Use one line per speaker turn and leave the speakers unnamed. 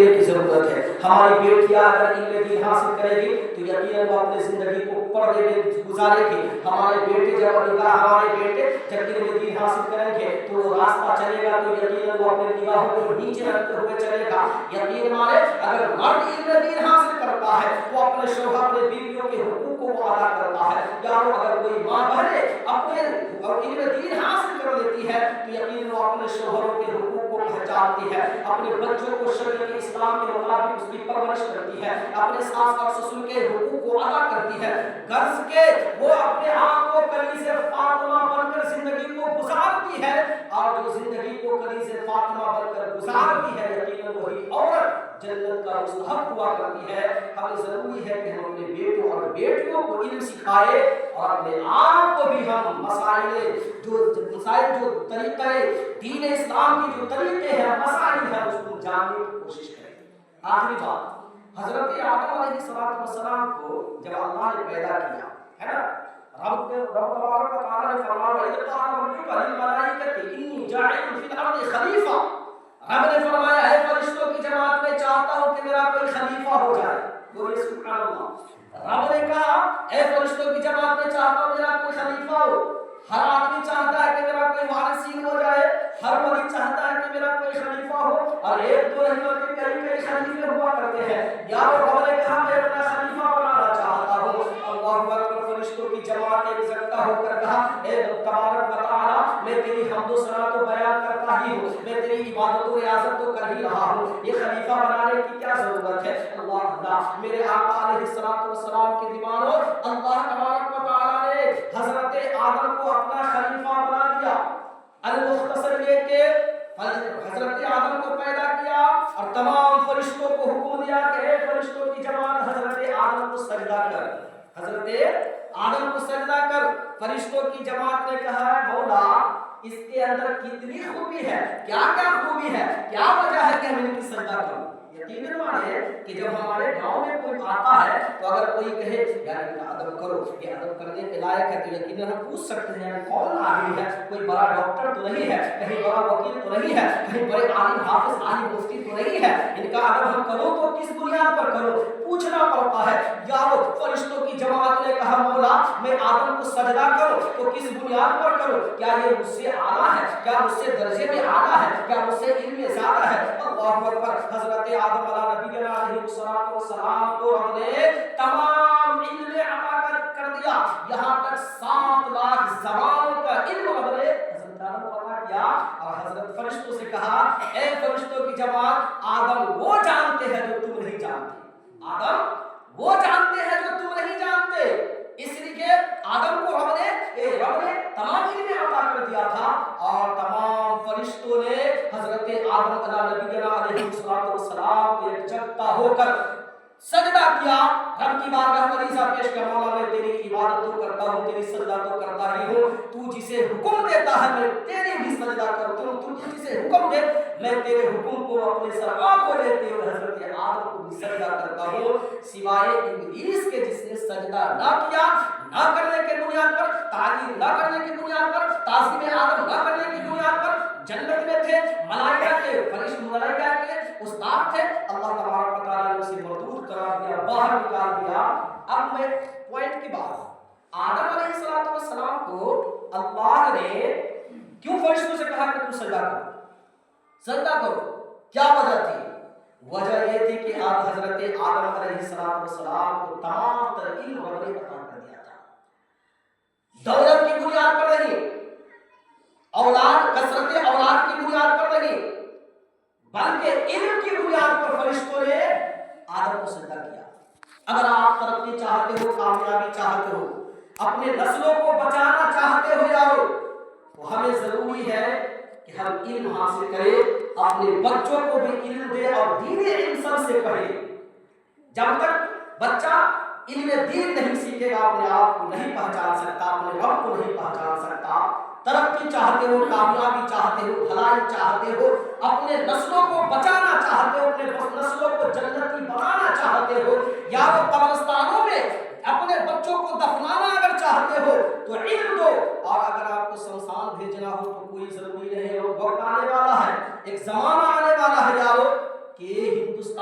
کی ضرورت ہے. ہماری بیٹیاں اگر علم دین حاصل کرے گی تو یقیناً وہ اپنی زندگی کو پردے میں گزارے گی. ہمارے بیٹے جب علم دین حاصل کریں گے تو وہ راستہ چلے گا تو یقیناً وہ اپنے نگاہوں کو نیچے رکھتے ہوئے چلے گا. یقین مانے اگر مرد علم دین حاصل کرتا ہے وہ اپنے شوہر اپنے بیویوں کے حقوق کو ادا کرتا ہے. یا اگر کوئی ماں بہنیں اپنے علم دین حاصل کر لیتی ہے تو یقیناً وہ اپنے شوہروں کے حقوق کو پہچانتی ہے, اپنے بچوں کو شریعت اسلام کے مطابق اس کی پرورش کرتی ہے, اپنے ساس اور سسر کے حقوق کو ادا کرتی ہے. غرض کے وہ اپنے آپ کو کنیز فاطمہ بن کر زندگی کو گزارتی ہے, اور جو زندگی کو کنیز فاطمہ بن کر گزارتی ہے یقیناً وہی عورت جنت کا مستحق ہوا کرتی ہے. ہمیں ضروری ہے کہ ہم اپنے بیٹوں اور بیٹیوں کو علم سکھائے اور اپنے آپ کو بھی ہم مسائل جو طریقہ دین اسلام کی جو طریقے ہیں مسائل ہیں اس کو جاننے کی کوشش کریں. آخری بات, حضرت آدم علیہ السلام کو جب اللہ نے پیدا کیا ہے نا, رب تبارک و تعالی نے فرمایا وَإِذْ قَالَ رَبُّكَ لِلْمَلَائِكَةِ إِنِّي جَاعِلٌ فِي الْأَرْضِ خَلِيفَةً. رب نے فرمایا اے فرشتوں کی جماعت میں چاہتا ہوں کہ میرا کوئی خلیفہ ہو جائے. بولیے سبحان اللہ. رب نے کہا اے فرشتوں کی جماعت میں چاہتا ہوں میرا کوئی خلیفہ ہو. ہر آدمی چاہتا ہے کہ میرا کوئی وارثین ہو جائے, ہر ولی چاہتا ہے کہ میرا کوئی خلیفہ ہو, اور ایک دو نہیں بلکہ کئی خلیفے ہوا کرتے ہیں. یا رب نے کہا میں اپنا خلیفہ بنانا چاہتا ہوں. اللہ اکبر. فرشتوں کی جماعت ایک زندہ ہو کر کہا اے رب تبارک و تعالی میں تیری حمد و ثنا تو بیان کرتا ہی ہوں, میں تیری عبادت و ریاضت تو کر ہی رہا ہوں, یہ خلیفہ بنانے کی کیا ضرورت ہے. اللہ میرے آقا علیہ السلام کے دیوانوں, اللہ تبارک و تعالی نے حضرت آدم کو اپنا خلیفہ بنا دیا. المختصر یہ کہ حضرت آدم کو پیدا کیا اور تمام فرشتوں کو حکم دیا کہ اے فرشتوں کی جماعت حضرت آدم کو سجدہ کر. حضرت آدم کو سجدہ کر. فرشتوں کی جماعت نے کہا ہے مولا اس کے اندر کتنی خوبی ہے, کیا کیا خوبی ہے, کیا وجہ ہے کہ ہم ان کی سجدہ کریں. یقیناً مانے کہ جب ہمارے گاؤں میں کوئی آتا ہے تو اگر کوئی کہے یار ان کا ادب کرو, یہ ادب کرنے کے لائق ہے, تو یقیناً ہم پوچھ سکتے ہیں کون آدمی ہے, کوئی بڑا ڈاکٹر تو نہیں ہے, کہیں بڑا وکیل تو نہیں ہے, کہیں بڑے عالم حافظ عالم مفتی تو نہیں ہے, ان کا ادب ہم کرو تو کس بنیاد پر کرو, پوچھنا پڑتا ہے. یارو فرشتوں کی جماعت نے کہا مولا میں آدم کو سجدہ کروں تو کس بنیاد پر کروں, کیا یہ مجھ سے اعلیٰ ہے, کیا مجھ سے درجے میں اعلیٰ ہے, کیا مجھ سے علم میں زیادہ ہے. اللہ اکبر. حضرت آدم علیہ السلام کو ہم نے تمام علم عطا کر دیا, یہاں تک 7 لاکھ زبانوں کا علم ہم نے حضرت آدم کو عطا کیا. اور حضرت فرشتوں سے کہا اے فرشتوں کی جماعت آدم وہ جانتے ہیں جو تم نہیں جانتے, آدم وہ جانتے ہیں جو تم نہیں جانتے. اس لیے آدم کو رب نے تمام علم عطا کر دیا تھا, اور تمام فرشتوں نے حضرت آدم علیہ السلام کو یکجہت ہو کر سجدہ کیا. رب کی بارگاہ میں عریضہ پیش کر مولا میں تیری عبادت تو کرتا ہوں, تیری سجدہ تو کرتا ہی ہوں, تو جسے حکم دیتا ہے میں تیری بھی سجدہ کرتا ہوں, تو جسے حکم دے میں تیرے حکم کو اپنے سرا کو لیتے ہوئے حضرت آدم کو بھی سجدہ کرتا ہوں, سوائے ابلیس کے جس نے سجدہ نہ کیا, نہ کرنے کے بنیاد پر, تعظیم نہ کرنے کی بنیاد پر, تعظیم آدم نہ کرنے کی بنیاد پر. جنت میں تھے, ملائکہ کے فرشتے ملائکہ کے استاد تھے, اللہ تبارک و تعالی نے اسے مردود قرار دیا, باہر نکال دیا. اب میں پوائنٹ کی بات, آدم علیہ السلام کو اللہ نے کیوں فرشتوں سے کہا کہ تم سجدہ کرو, سجدہ کرو, کیا وجہ تھی؟ وجہ یہ تھی کہ آپ حضرت آدم علیہ السلام کو تمام تر علم رب نے عطا کر دیا تھا. دولت کی بنیاد پر نہیں, کثرت اولاد کی بنیاد پر نہیں, بلکہ علم کی بنیاد پر فرشتوں نے آدم کو سجدہ کیا. اگر آپ ترقی چاہتے ہو, کامیابی چاہتے ہو, اپنے نسلوں کو بچانا چاہتے ہو یارو, تو ہمیں ضروری ہے کہ ہم علم حاصل کریں, اپنے بچوں کو بھی علم دیں اور دین علم سب سے پڑھیں. جب تک بچہ علم دین نہیں سیکھے گا اپنے آپ کو نہیں پہچان سکتا, اپنے رب کو نہیں پہچان سکتا. ترقی چاہتے ہو, کامیابی چاہتے ہو, بھلائی چاہتے ہو, اپنے نسلوں کو بچانا چاہتے ہو, اپنے نسلوں کو جنتی بنانا چاہتے ہو, یا وہ قبرستانوں میں اپنے بچوں کو دفنانا اگر چاہتے ہو تو علم دو. اور اگر آپ کو شمشان بھیجنا ہو تو کوئی ضروری نہیں ہے, وہ وقت آنے والا ہے, ایک زمانہ آنے والا ہے یارو کہ ہندوستان